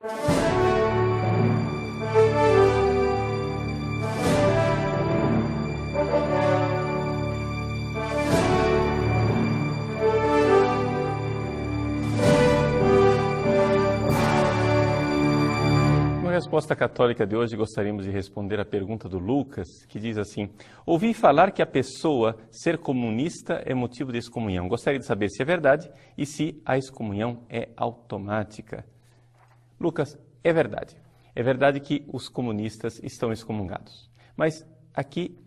Na resposta católica de hoje, gostaríamos de responder a pergunta do Lucas, que diz assim: ouvi falar que a pessoa ser comunista é motivo de excomunhão. Gostaria de saber se é verdade e se a excomunhão é automática. Lucas, é verdade. É verdade que os comunistas estão excomungados. Mas aqui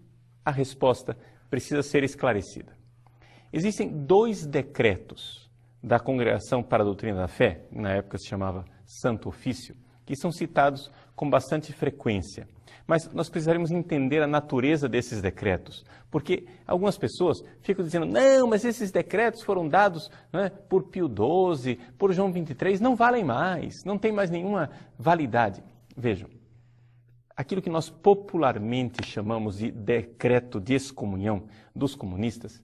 a resposta precisa ser esclarecida. Existem 2 decretos da Congregação para a Doutrina da Fé, na época se chamava Santo Ofício, que são citados com bastante frequência. Mas nós precisaremos entender a natureza desses decretos, porque algumas pessoas ficam dizendo, não, mas esses decretos foram dados, né, por Pio XII, por João XXIII, não valem mais, não tem mais nenhuma validade. Vejam, aquilo que nós popularmente chamamos de decreto de excomunhão dos comunistas,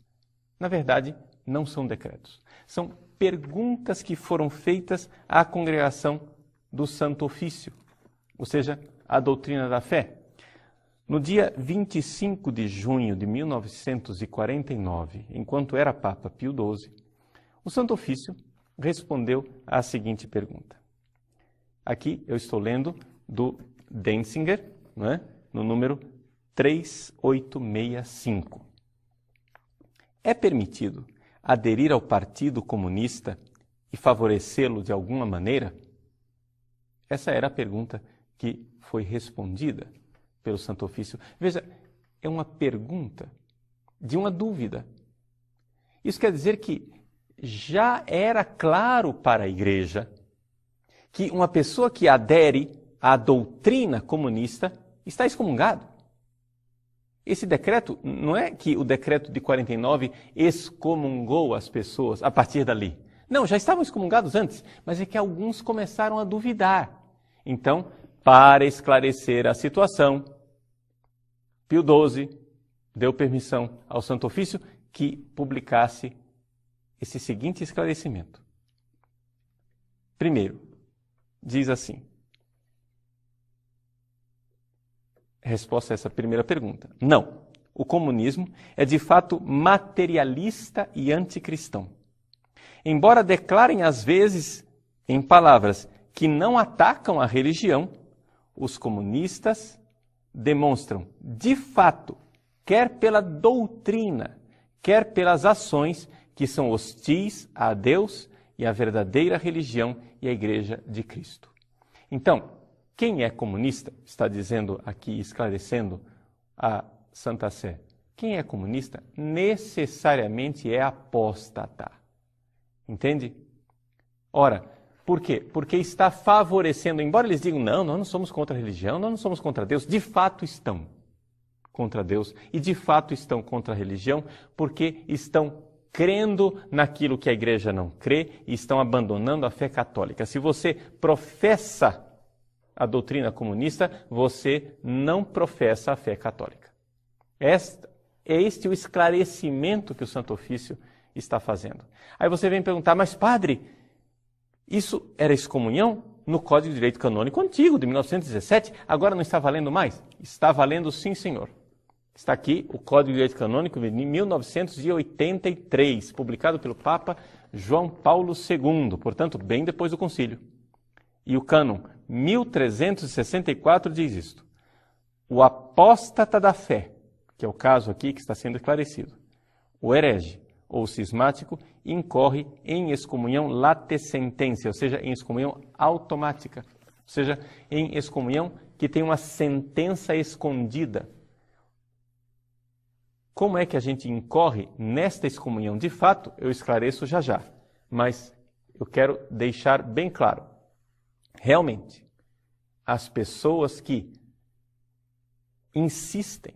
na verdade, não são decretos. São perguntas que foram feitas à congregação do Santo Ofício, ou seja, a doutrina da fé. No dia 25 de junho de 1949, enquanto era Papa Pio XII, o Santo Ofício respondeu à seguinte pergunta. Aqui eu estou lendo do Denzinger, né, no número 3865. É permitido aderir ao Partido Comunista e favorecê-lo de alguma maneira? Essa era a pergunta que foi respondida pelo Santo Ofício. Veja, é uma pergunta de uma dúvida. Isso quer dizer que já era claro para a Igreja que uma pessoa que adere à doutrina comunista está excomungado. Esse decreto, não é que o decreto de 49 excomungou as pessoas a partir dali. Não, já estavam excomungados antes, mas é que alguns começaram a duvidar. Então, para esclarecer a situação, Pio XII deu permissão ao Santo Ofício que publicasse esse seguinte esclarecimento. Primeiro, diz assim, resposta a essa primeira pergunta. Não, o comunismo é de fato materialista e anticristão. Embora declarem às vezes, em palavras, que não atacam a religião, os comunistas demonstram, de fato, quer pela doutrina, quer pelas ações, que são hostis a Deus e à verdadeira religião e à Igreja de Cristo. Então, quem é comunista, está dizendo aqui, esclarecendo a Santa Sé, quem é comunista necessariamente é apóstata. Entende? Ora, por quê? Porque está favorecendo, embora eles digam, não, nós não somos contra a religião, nós não somos contra Deus, de fato estão contra Deus e de fato estão contra a religião, porque estão crendo naquilo que a igreja não crê e estão abandonando a fé católica. Se você professa a doutrina comunista, você não professa a fé católica. É este o esclarecimento que o Santo Ofício está fazendo. Aí você vem perguntar, mas padre, isso era excomunhão no Código de Direito Canônico antigo, de 1917, agora não está valendo mais? Está valendo sim, senhor. Está aqui o Código de Direito Canônico de 1983, publicado pelo Papa João Paulo II, portanto, bem depois do concílio. E o cânon 1364 diz isto. O apóstata da fé, que é o caso aqui que está sendo esclarecido, o herege ou cismático, incorre em excomunhão late sententia, ou seja, em excomunhão automática, ou seja, em excomunhão que tem uma sentença escondida. Como é que a gente incorre nesta excomunhão? De fato, eu esclareço já já, mas eu quero deixar bem claro. Realmente, as pessoas que insistem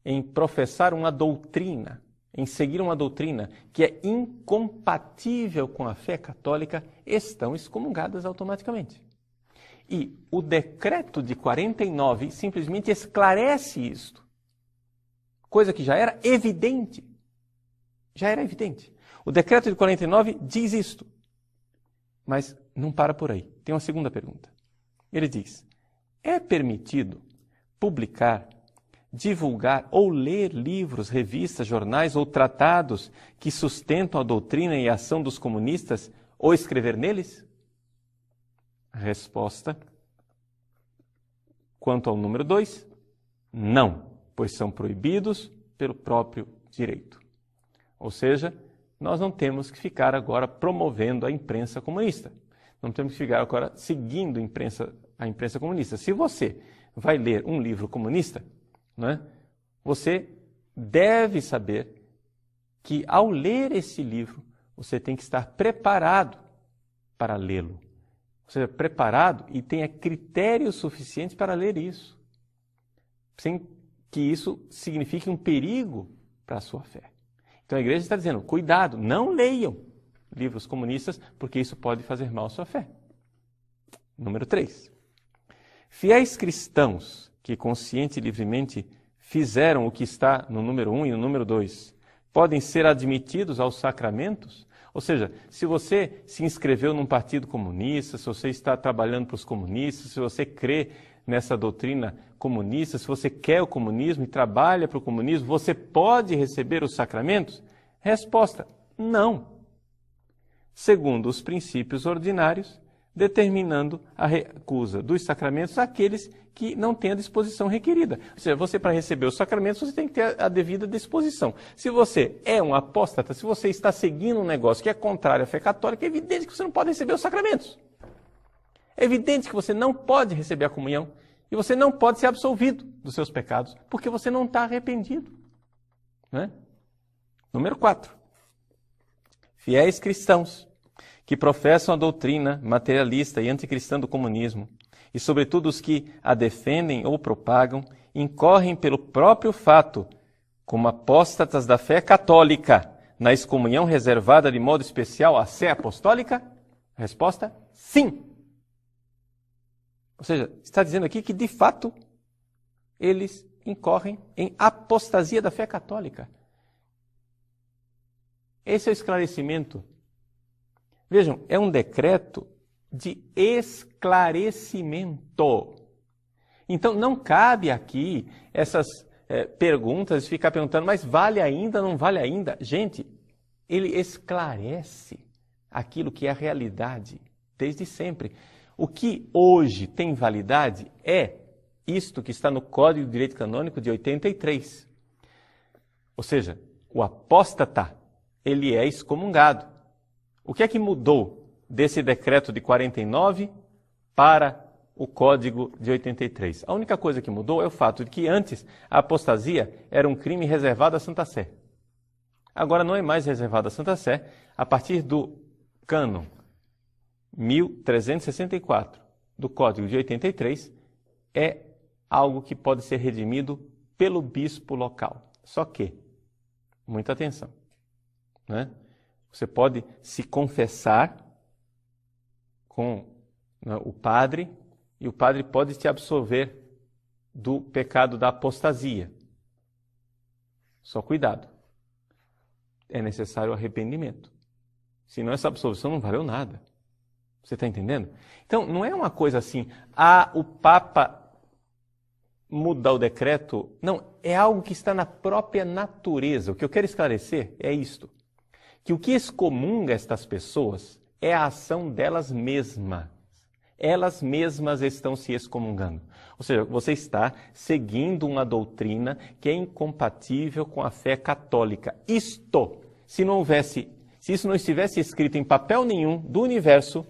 em professar uma doutrina, em seguir uma doutrina que é incompatível com a fé católica, estão excomungadas automaticamente. E o decreto de 49 simplesmente esclarece isto, coisa que já era evidente. Já era evidente. O decreto de 49 diz isto, mas não para por aí. tem uma segunda pergunta. Ele diz: é permitido publicar, divulgar ou ler livros, revistas, jornais ou tratados que sustentam a doutrina e a ação dos comunistas ou escrever neles? Resposta: quanto ao número 2, não, pois são proibidos pelo próprio direito. Ou seja, nós não temos que ficar agora promovendo a imprensa comunista. Não temos que ficar agora seguindo a imprensa comunista. Se você vai ler um livro comunista, né, você deve saber que ao ler esse livro, você tem que estar preparado para lê-lo. Ou seja, preparado e tenha critérios suficientes para ler isso, sem que isso signifique um perigo para a sua fé. Então a igreja está dizendo, cuidado, não leiam livros comunistas, porque isso pode fazer mal à sua fé. Número 3. Fiéis cristãos que consciente e livremente fizeram o que está no número 1 e no número 2, podem ser admitidos aos sacramentos? Ou seja, se você se inscreveu num partido comunista, se você está trabalhando para os comunistas, se você crê nessa doutrina comunista, se você quer o comunismo e trabalha para o comunismo, você pode receber os sacramentos? Resposta: não. Segundo os princípios ordinários, determinando a recusa dos sacramentos àqueles que não têm a disposição requerida. Ou seja, você para receber os sacramentos, você tem que ter a devida disposição. Se você é um apóstata, se você está seguindo um negócio que é contrário à fé católica, é evidente que você não pode receber os sacramentos. É evidente que você não pode receber a comunhão e você não pode ser absolvido dos seus pecados, porque você não está arrependido. Né? Número 4. Fiéis cristãos que professam a doutrina materialista e anticristã do comunismo, e sobretudo os que a defendem ou propagam, incorrem pelo próprio fato, como apóstatas da fé católica, na excomunhão reservada de modo especial à sé apostólica? Resposta: sim. Ou seja, está dizendo aqui que, de fato, eles incorrem em apostasia da fé católica. Esse é o esclarecimento. Vejam, é um decreto de esclarecimento. Então, não cabe aqui essas perguntas de ficar perguntando, mas vale ainda, não vale ainda? Gente, ele esclarece aquilo que é a realidade desde sempre. O que hoje tem validade é isto que está no Código de Direito Canônico de 83. Ou seja, o apóstata, ele é excomungado. O que é que mudou desse decreto de 49 para o Código de 83? A única coisa que mudou é o fato de que antes a apostasia era um crime reservado à Santa Sé. Agora não é mais reservado à Santa Sé. A partir do cânon 1364 do Código de 83, é algo que pode ser redimido pelo bispo local. Só que, muita atenção, né? Você pode se confessar com o padre, e o padre pode te absolver do pecado da apostasia. Só cuidado. É necessário arrependimento. Senão essa absolvição não valeu nada. Você está entendendo? Então, não é uma coisa assim, o Papa muda o decreto. Não, é algo que está na própria natureza. O que eu quero esclarecer é isto. Que o que excomunga estas pessoas é a ação delas mesmas. Elas mesmas estão se excomungando. Ou seja, você está seguindo uma doutrina que é incompatível com a fé católica. Isto, se isso não estivesse escrito em papel nenhum do universo,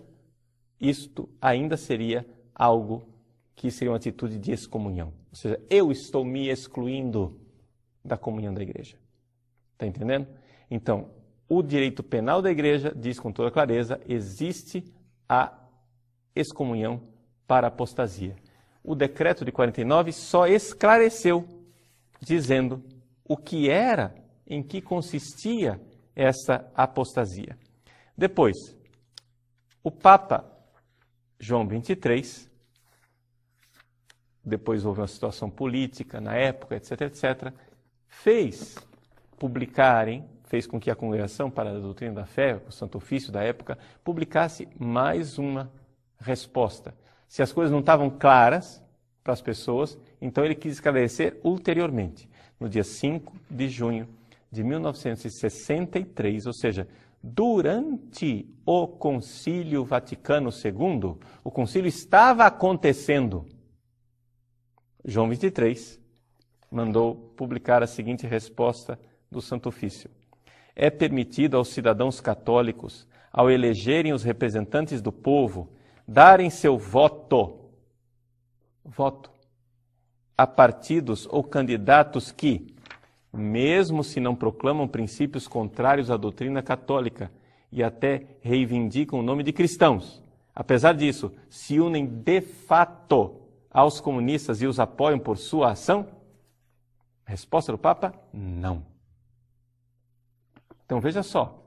isto ainda seria algo que seria uma atitude de excomunhão. Ou seja, eu estou me excluindo da comunhão da igreja. Está entendendo? Então, o direito penal da igreja diz com toda clareza, existe a excomunhão para a apostasia. O decreto de 49 só esclareceu, dizendo o que era, em que consistia essa apostasia. Depois, o Papa João XXIII, depois houve uma situação política na época, etc., etc., fez com que a Congregação para a Doutrina da Fé, o Santo Ofício da época, publicasse mais uma Resposta: se as coisas não estavam claras para as pessoas, então ele quis esclarecer ulteriormente, no dia 5 de junho de 1963, ou seja, durante o Concílio Vaticano II, o concílio estava acontecendo. João 23 mandou publicar a seguinte resposta do Santo Ofício: é permitido aos cidadãos católicos, ao elegerem os representantes do povo, darem seu voto a partidos ou candidatos que, mesmo se não proclamam princípios contrários à doutrina católica e até reivindicam o nome de cristãos, apesar disso, se unem de fato aos comunistas e os apoiam por sua ação? Resposta do Papa: não. Então veja só.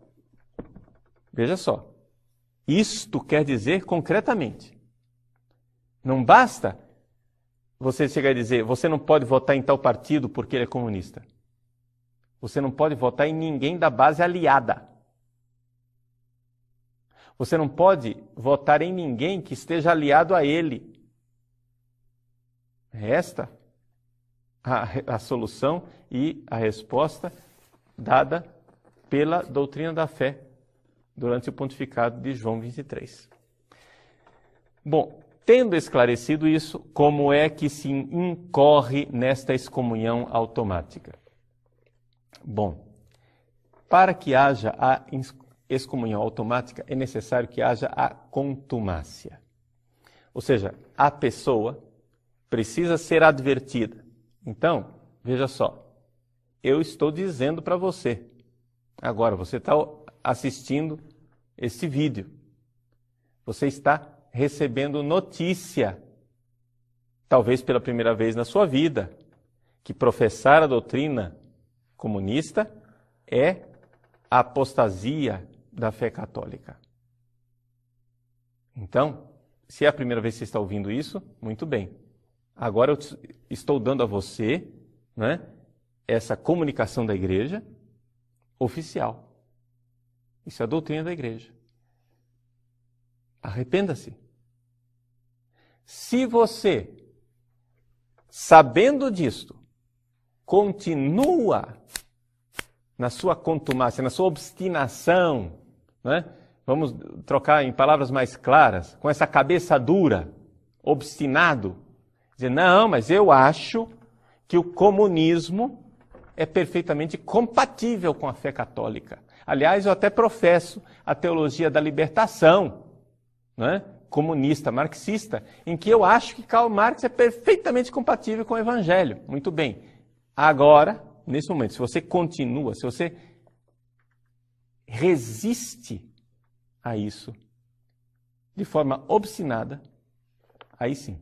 Isto quer dizer concretamente. Não basta você chegar e dizer, você não pode votar em tal partido porque ele é comunista. Você não pode votar em ninguém da base aliada. Você não pode votar em ninguém que esteja aliado a ele. Esta a solução e a resposta dada pela doutrina da fé durante o pontificado de João 23. Bom, tendo esclarecido isso, como é que se incorre nesta excomunhão automática? Bom, para que haja a excomunhão automática, é necessário que haja a contumácia. Ou seja, a pessoa precisa ser advertida. Então, veja só, eu estou dizendo para você, agora você está assistindo esse vídeo, você está recebendo notícia, talvez pela primeira vez na sua vida, que professar a doutrina comunista é a apostasia da fé católica. Então, se é a primeira vez que você está ouvindo isso, muito bem. Agora eu estou dando a você, né, essa comunicação da igreja oficial. Isso é a doutrina da igreja. Arrependa-se. Se você, sabendo disto, continua na sua contumácia, na sua obstinação, né? Vamos trocar em palavras mais claras, com essa cabeça dura, obstinado, dizer, não, mas eu acho que o comunismo é perfeitamente compatível com a fé católica. Aliás, eu até professo a teologia da libertação, né? Comunista, marxista, em que eu acho que Karl Marx é perfeitamente compatível com o Evangelho. Muito bem. Agora, nesse momento, se você continua, se você resiste a isso de forma obstinada, aí sim,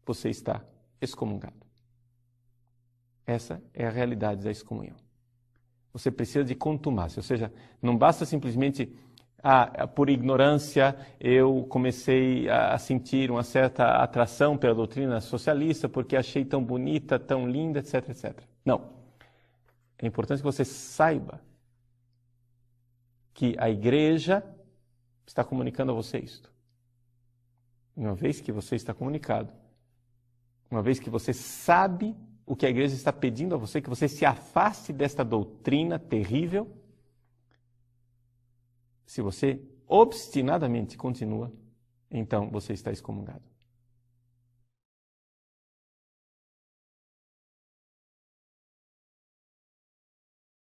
você está excomungado. Essa é a realidade da excomunhão. Você precisa de contumácia, ou seja, não basta simplesmente, por ignorância, eu comecei a sentir uma certa atração pela doutrina socialista, porque achei tão bonita, tão linda, etc, etc. Não. É importante que você saiba que a igreja está comunicando a você isto. Uma vez que você está comunicado, uma vez que você sabe o que a igreja está pedindo a você, que você se afaste desta doutrina terrível, se você obstinadamente continua, então você está excomungado.